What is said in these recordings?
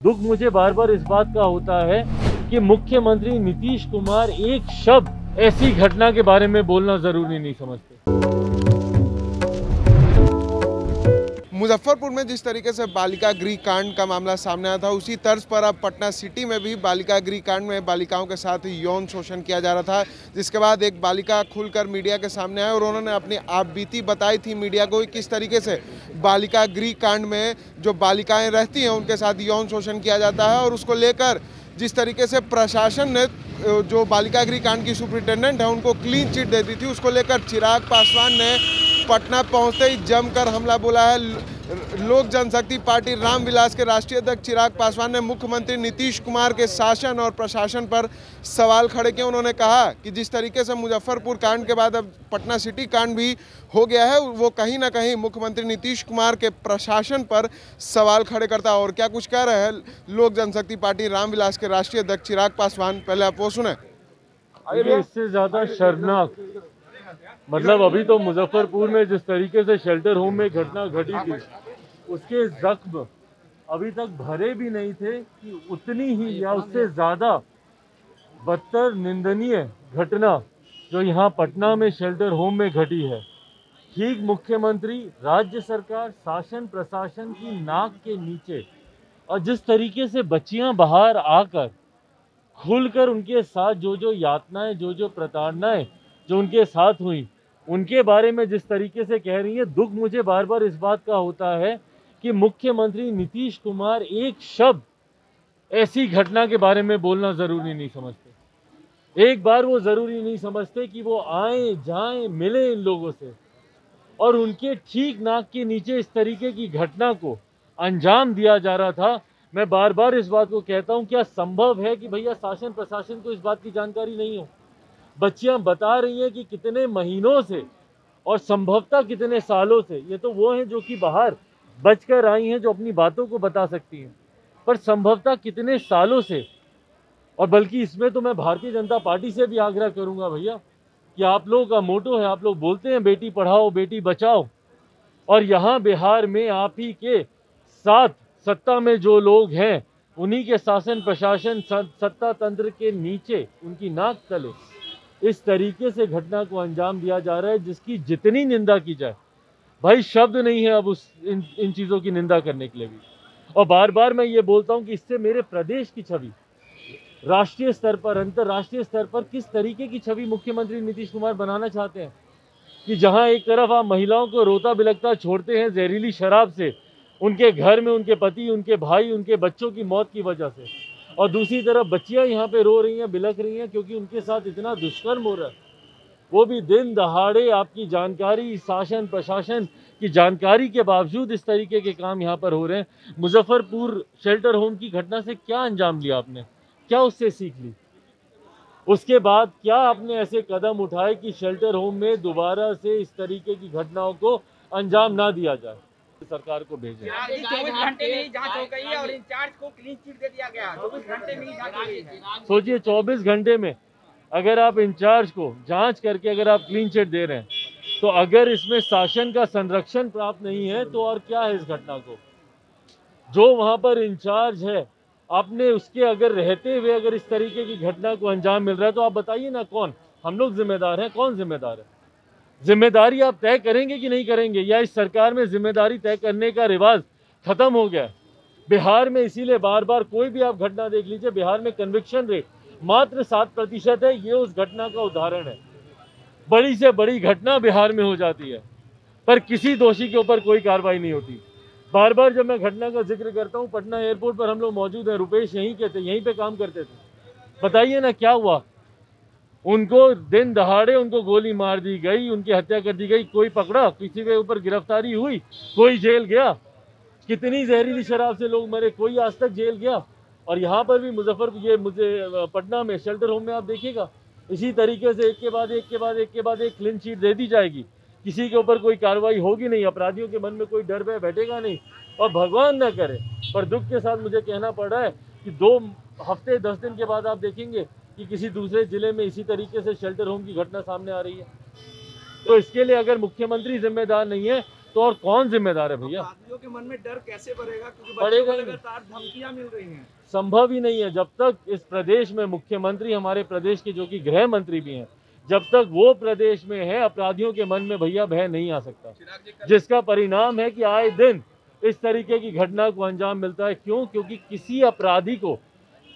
दुख मुझे बार बार इस बात का होता है कि मुख्यमंत्री नीतीश कुमार एक शब्द ऐसी घटना के बारे में बोलना जरूरी नहीं समझते। मुजफ्फरपुर में जिस तरीके से बालिका गृह कांड का मामला सामने आया था, उसी तर्ज पर अब पटना सिटी में भी बालिका गृह कांड में बालिकाओं के साथ यौन शोषण किया जा रहा था, जिसके बाद एक बालिका खुलकर मीडिया के सामने आई और उन्होंने अपनी आपबीती बताई थी मीडिया को, किस तरीके से बालिका गृह कांड में जो बालिकाएं रहती हैं उनके साथ यौन शोषण किया जाता है। और उसको लेकर जिस तरीके से प्रशासन ने जो बालिका गृह कांड की सुपरिटेंडेंट है उनको क्लीन चिट दे दी थी, उसको लेकर चिराग पासवान ने पटना पहुंचते ही जमकर हमला बोला है। लोक जनशक्ति पार्टी रामविलास के राष्ट्रीय अध्यक्ष चिराग पासवान ने मुख्यमंत्री नीतीश कुमार के शासन और प्रशासन पर सवाल खड़े किए। उन्होंने कहा कि जिस तरीके से मुजफ्फरपुर कांड के बाद अब पटना सिटी कांड भी हो गया है, वो कहीं ना कहीं मुख्यमंत्री नीतीश कुमार के प्रशासन पर सवाल खड़े करता है। और क्या कुछ कह रहे हैं लोक जनशक्ति पार्टी रामविलास के राष्ट्रीय अध्यक्ष चिराग पासवान, पहले आप वो सुने। इससे ज्यादा शर्मनाक मतलब अभी तो मुजफ्फरपुर में जिस तरीके से शेल्टर होम में घटना घटी थी, उसके जख्म अभी तक भरे भी नहीं थे कि उतनी ही या उससे ज्यादा बदतर निंदनीय घटना जो यहाँ पटना में शेल्टर होम में घटी है, ठीक मुख्यमंत्री, राज्य सरकार, शासन प्रशासन की नाक के नीचे, और जिस तरीके से बच्चियां बाहर आकर खुलकर उनके साथ जो यातनाएं, जो प्रताड़नाएं जो उनके साथ हुई, उनके बारे में जिस तरीके से कह रही है, दुख मुझे बार बार इस बात का होता है कि मुख्यमंत्री नीतीश कुमार एक शब्द ऐसी घटना के बारे में बोलना जरूरी नहीं समझते। एक बार वो जरूरी नहीं समझते कि वो आए जाएं मिले इन लोगों से, और उनके ठीक नाक के नीचे इस तरीके की घटना को अंजाम दिया जा रहा था। मैं बार बार इस बात को कहता हूं, क्या संभव है कि भैया शासन प्रशासन को इस बात की जानकारी नहीं हो? बच्चियां बता रही हैं कि कितने महीनों से और संभवतः कितने सालों से, ये तो वो हैं जो कि बाहर बचकर आई हैं, जो अपनी बातों को बता सकती हैं, पर संभवतः कितने सालों से। और बल्कि इसमें तो मैं भारतीय जनता पार्टी से भी आग्रह करूंगा भैया कि आप लोगों का मोटो है, आप लोग बोलते हैं बेटी पढ़ाओ बेटी बचाओ, और यहाँ बिहार में आप ही के साथ सत्ता में जो लोग हैं, उन्हीं के शासन प्रशासन सत्ता तंत्र के नीचे, उनकी नाक तले इस तरीके से घटना को अंजाम दिया जा रहा है, जिसकी जितनी निंदा की जाए भाई शब्द नहीं है अब इन चीज़ों की निंदा करने के लिए भी। और बार बार मैं ये बोलता हूँ कि इससे मेरे प्रदेश की छवि राष्ट्रीय स्तर पर, अंतर्राष्ट्रीय स्तर पर किस तरीके की छवि मुख्यमंत्री नीतीश कुमार बनाना चाहते हैं कि जहाँ एक तरफ आप महिलाओं को रोता बिलखता छोड़ते हैं जहरीली शराब से, उनके घर में उनके पति, उनके भाई, उनके बच्चों की मौत की वजह से, और दूसरी तरफ बच्चियां यहाँ पे रो रही हैं, बिलख रही हैं क्योंकि उनके साथ इतना दुष्कर्म हो रहा है, वो भी दिन दहाड़े, आपकी जानकारी, शासन प्रशासन की जानकारी के बावजूद इस तरीके के काम यहाँ पर हो रहे हैं। मुजफ्फरपुर शेल्टर होम की घटना से क्या अंजाम लिया आपने? क्या उससे सीख ली? उसके बाद क्या आपने ऐसे कदम उठाए कि शेल्टर होम में दोबारा से इस तरीके की घटनाओं को अंजाम ना दिया जाए? सरकार को भेजें। 24 घंटे में ही जांच हो गई है और इंचार्ज को क्लीन चिट दे दिया गया। 24 घंटे में ही जांच हो गई है। सोचिए 24 घंटे में अगर आप इंचार्ज को जांच करके अगर आप क्लीन चिट दे रहे हैं, तो अगर इसमें शासन का संरक्षण प्राप्त नहीं है तो और क्या है इस घटना को? जो वहां पर इंचार्ज है, आपने उसके अगर रहते हुए अगर इस तरीके की घटना को अंजाम मिल रहा है, तो आप बताइए ना कौन? हम लोग जिम्मेदार हैं? कौन जिम्मेदार है? जिम्मेदारी आप तय करेंगे कि नहीं करेंगे, या इस सरकार में जिम्मेदारी तय करने का रिवाज खत्म हो गया? बिहार में इसीलिए बार बार कोई भी आप घटना देख लीजिए, बिहार में कन्विक्शन रेट मात्र 7% है। ये उस घटना का उदाहरण है। बड़ी से बड़ी घटना बिहार में हो जाती है पर किसी दोषी के ऊपर कोई कार्रवाई नहीं होती। बार बार जब मैं घटना का जिक्र करता हूँ, पटना एयरपोर्ट पर हम लोग मौजूद हैं, रुपेश यहीं के थे, यहीं पे काम करते थे। बताइए ना क्या हुआ? उनको दिन दहाड़े उनको गोली मार दी गई, उनकी हत्या कर दी गई। कोई पकड़ा? किसी के ऊपर गिरफ्तारी हुई? कोई जेल गया? कितनी जहरीली शराब से लोग मरे, कोई आज तक जेल गया? और यहाँ पर भी पटना में शेल्टर होम में आप देखिएगा, इसी तरीके से एक के बाद एक क्लीन चिट दे दी जाएगी। किसी के ऊपर कोई कार्रवाई होगी नहीं, अपराधियों के मन में कोई डर भय बैठेगा नहीं। और भगवान न करे, पर दुख के साथ मुझे कहना पड़ रहा है कि 2 हफ्ते 10 दिन के बाद आप देखेंगे कि किसी दूसरे जिले में इसी तरीके से शेल्टर होम की घटना सामने आ रही है। तो इसके लिए अगर मुख्यमंत्री जिम्मेदार नहीं है, तो और कौन जिम्मेदार है भैया? अपराधियों के मन में डर कैसे बढ़ेगा, क्योंकि बढ़ेगा बच्चों को ही नहीं। लगातार धमकियां मिल रही हैं। संभव ही नहीं है। जब तक इस प्रदेश में मुख्यमंत्री हमारे प्रदेश के, जो कि गृह मंत्री भी हैं, जब तक वो प्रदेश में है, अपराधियों के मन में भैया भय नहीं आ सकता, जिसका परिणाम है कि आए दिन इस तरीके की घटना को अंजाम मिलता है। क्यों? क्योंकि किसी अपराधी को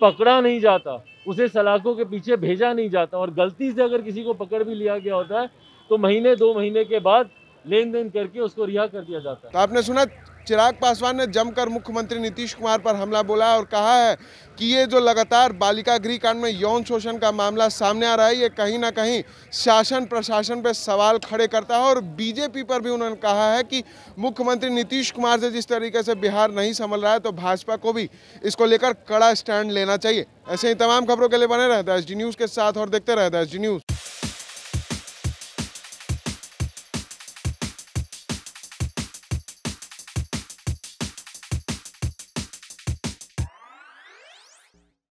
पकड़ा नहीं जाता, उसे सलाखों के पीछे भेजा नहीं जाता, और गलती से अगर किसी को पकड़ भी लिया गया होता है तो महीने 2 महीने के बाद लेन देन करके उसको रिहा कर दिया जाता है। तो आपने सुना चिराग पासवान ने जमकर मुख्यमंत्री नीतीश कुमार पर हमला बोला और कहा है कि ये जो लगातार बालिका गृह कांड में यौन शोषण का मामला सामने आ रहा है, ये कहीं ना कहीं शासन प्रशासन पे सवाल खड़े करता है। और बीजेपी पर भी उन्होंने कहा है कि मुख्यमंत्री नीतीश कुमार से जिस तरीके से बिहार नहीं संभल रहा है, तो भाजपा को भी इसको लेकर कड़ा स्टैंड लेना चाहिए। ऐसे ही तमाम खबरों के लिए बने रहता है SG न्यूज़ के साथ और देखते रहता है SG न्यूज़।